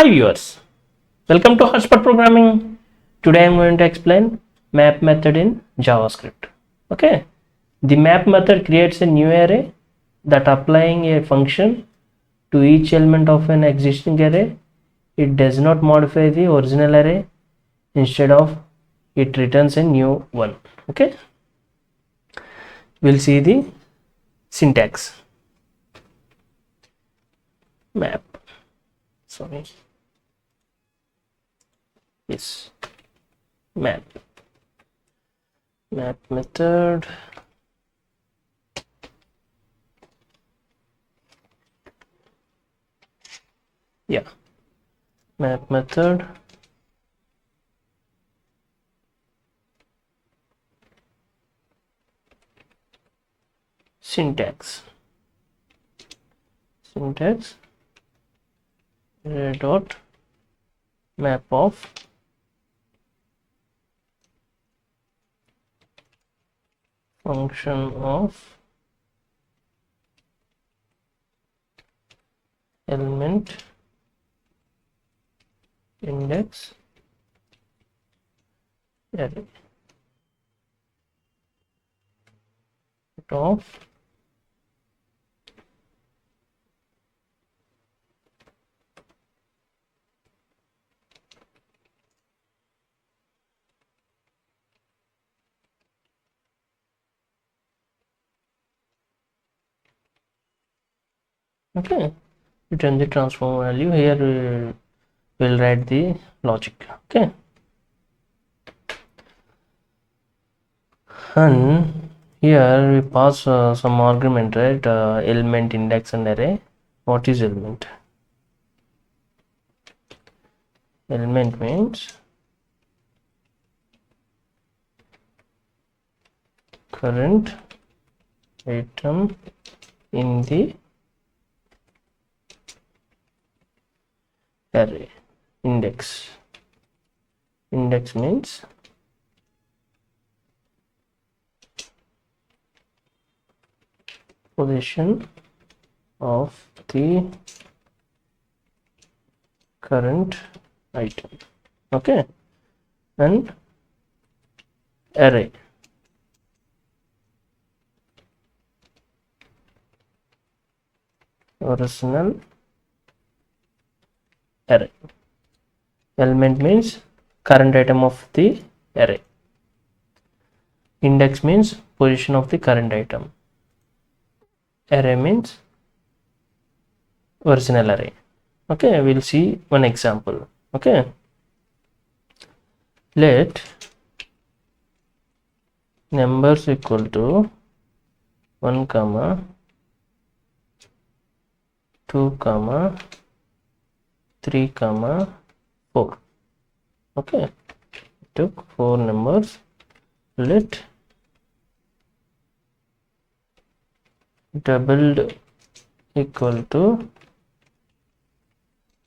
Hi viewers, welcome to Hotspot Programming. Today I am going to explain map method in JavaScript. Okay, the map method creates a new array that applying a function to each element of an existing array. It does not modify the original array. Instead of it returns a new one. Okay, we'll see the syntax. Map. Sorry. Yes. Map method. Yeah, map method syntax array dot map of function of element index array of okay, return the transform value. Here we'll write the logic. Okay, and here we pass some argument, right? Element index and array. What is element? Element means current item in the array. Index means position of the current item. Okay, and array original array. Element means current item of the array. Index means position of the current item. Array means original array. Okay, we'll see one example. Okay, let numbers equal to 1 comma 2 comma 3 comma 4. Okay, took 4 numbers. Let doubled equal to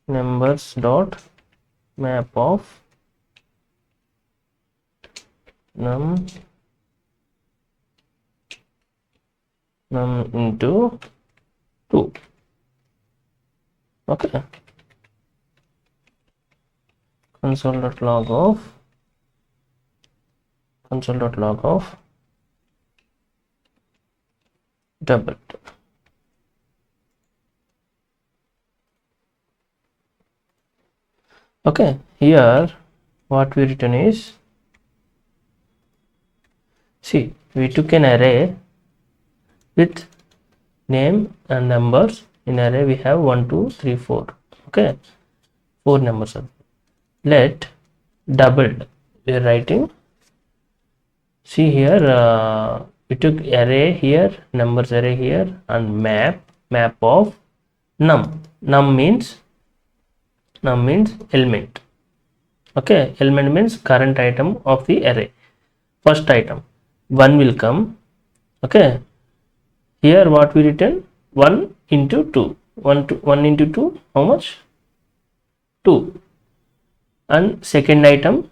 numbers dot map of num into 2. Okay, console.log of doubled. Okay, here what we written is, see, we took an array with name and numbers. In array we have 1 2 3 4. Okay, 4 numbers. Let doubled, we are writing, see here we took array here, numbers array here, and map of num means element. Okay, element means current item of the array. First item 1 will come. Okay, here what we written, 1 into 2, 1 into 2, how much? 2. And second item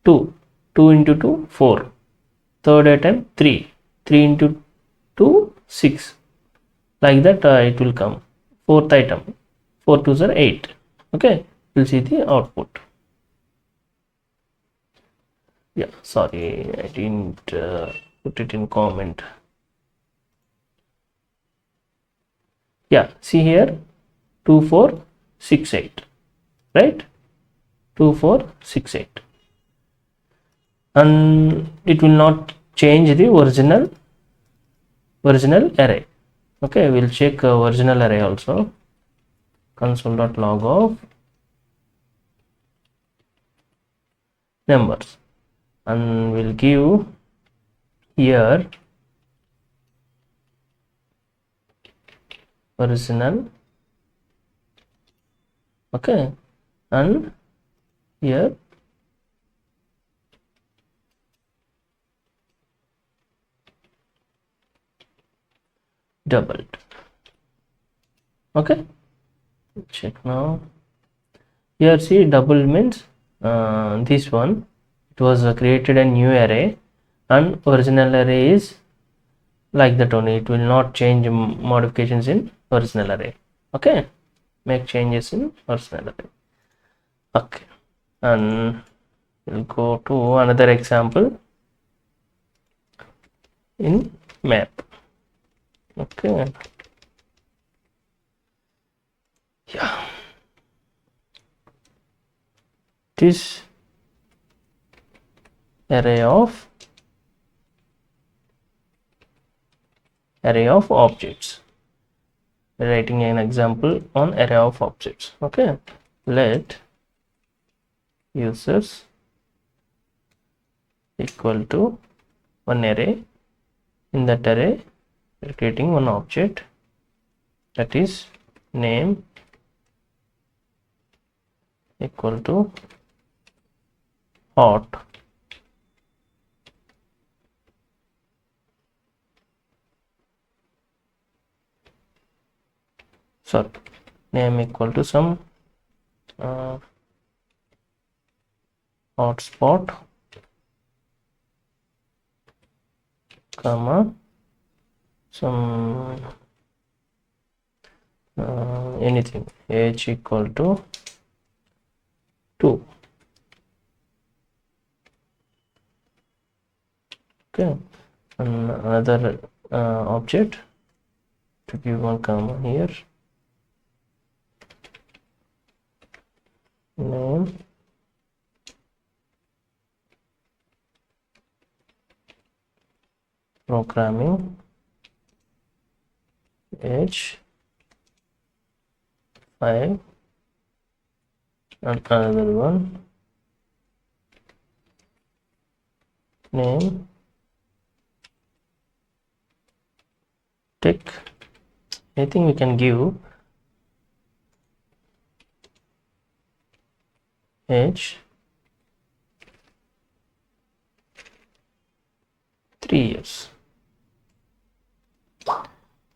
2 into 2 4. Third item 3 into 2 6. Like that it will come. Fourth item 4 2s are 8. Okay, we'll see the output. Yeah, sorry, I didn't put it in comment. Yeah, see here 2468, right? 2468, and it will not change the original array. Okay, we'll check original array also. Console.log of numbers, and we'll give here original, okay, and here doubled. Okay, check now. Here see double means this one, it was created a new array, and original array is like that only. It will not change modifications in original array. Okay, make changes in original array. Okay, and we'll go to another example in map. Okay, yeah, this array of objects. We're writing an example on array of objects. Okay, let users equal to one array. In that array, we're creating one object, that is name equal to hot. Sorry, name equal to some hotspot, comma, some anything, age equal to 2. Okay, and another object to give one comma here, name programming, age 5, and another one, name tech. I think we can give age 3 years.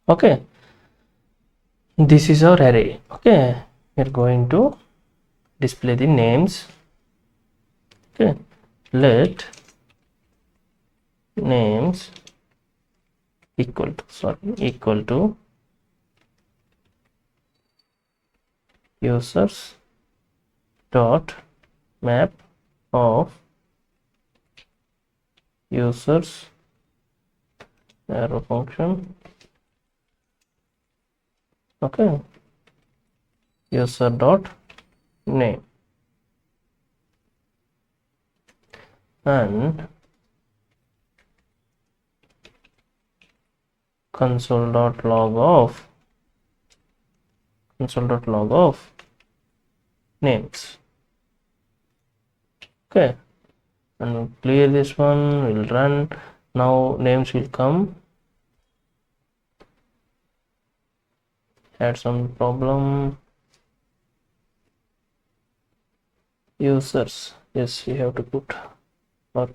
Okay, this is our array. Okay, we're going to display the names. Okay, let names equal to users dot map of users arrow function. Okay, user dot name, and console.log of names. Okay, and we'll clear this one, we'll run. Now names will come. Had some problem. Users, yes, you have to put, or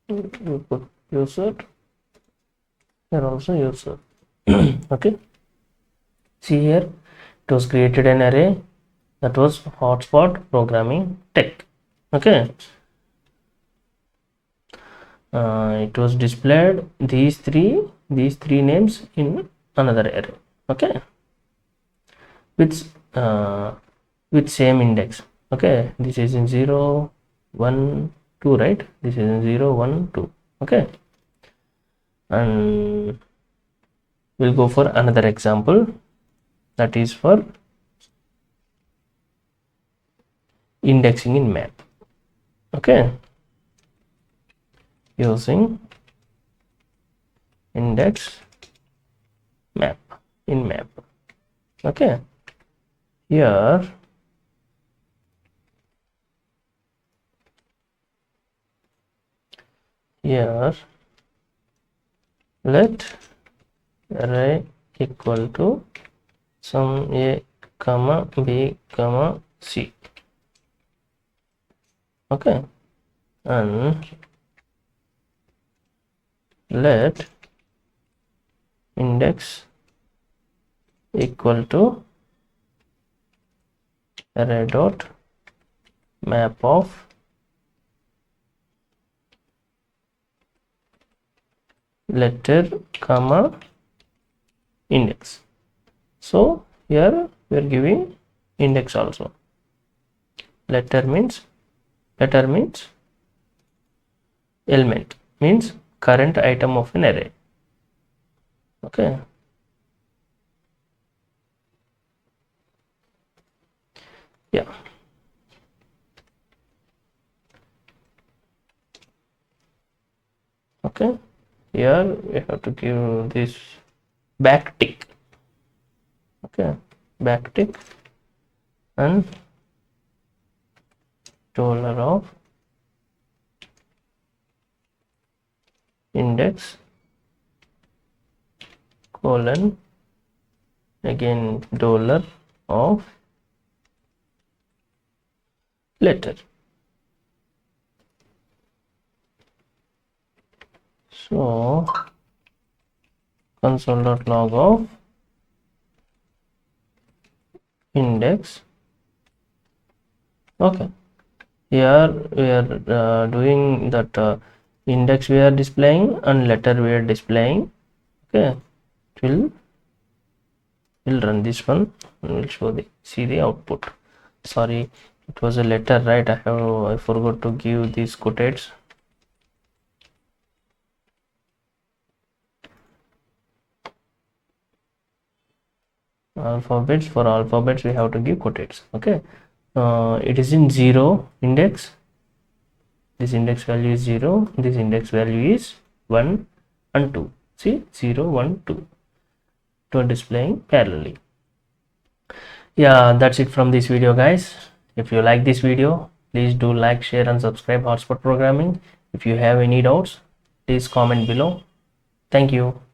you put user here also user. Okay, see here, it was created an array that was hotspot programming tech. Okay, it was displayed these three names in another array. Okay, with with same index. Okay, this is in 0 1 2, right? This is in 0 1 2. Okay, and we'll go for another example, that is for indexing in map. Okay, using index map in map. Okay, here let array equal to sum a comma b comma c. Okay, and let index equal to array dot map of letter comma index. So here we are giving index also. Letter means element, means current item of an array. Okay, yeah. Okay, here we have to give this backtick. Okay, backtick and dollar of index colon again dollar of letter. So console.log of index. Okay, here we are doing that index we are displaying and letter we are displaying. Okay, it will run this one and will see the output. Sorry, it was a letter, right? I forgot to give these quotates. Alphabets, for alphabets we have to give quotates. Okay, it is in 0 index. This index value is 0, this index value is 1 and 2. See, 0 1 2 to displaying parallelly. Yeah, that's it from this video, guys. If you like this video, please do like, share and subscribe Hotspot Programming. If you have any doubts, please comment below. Thank you.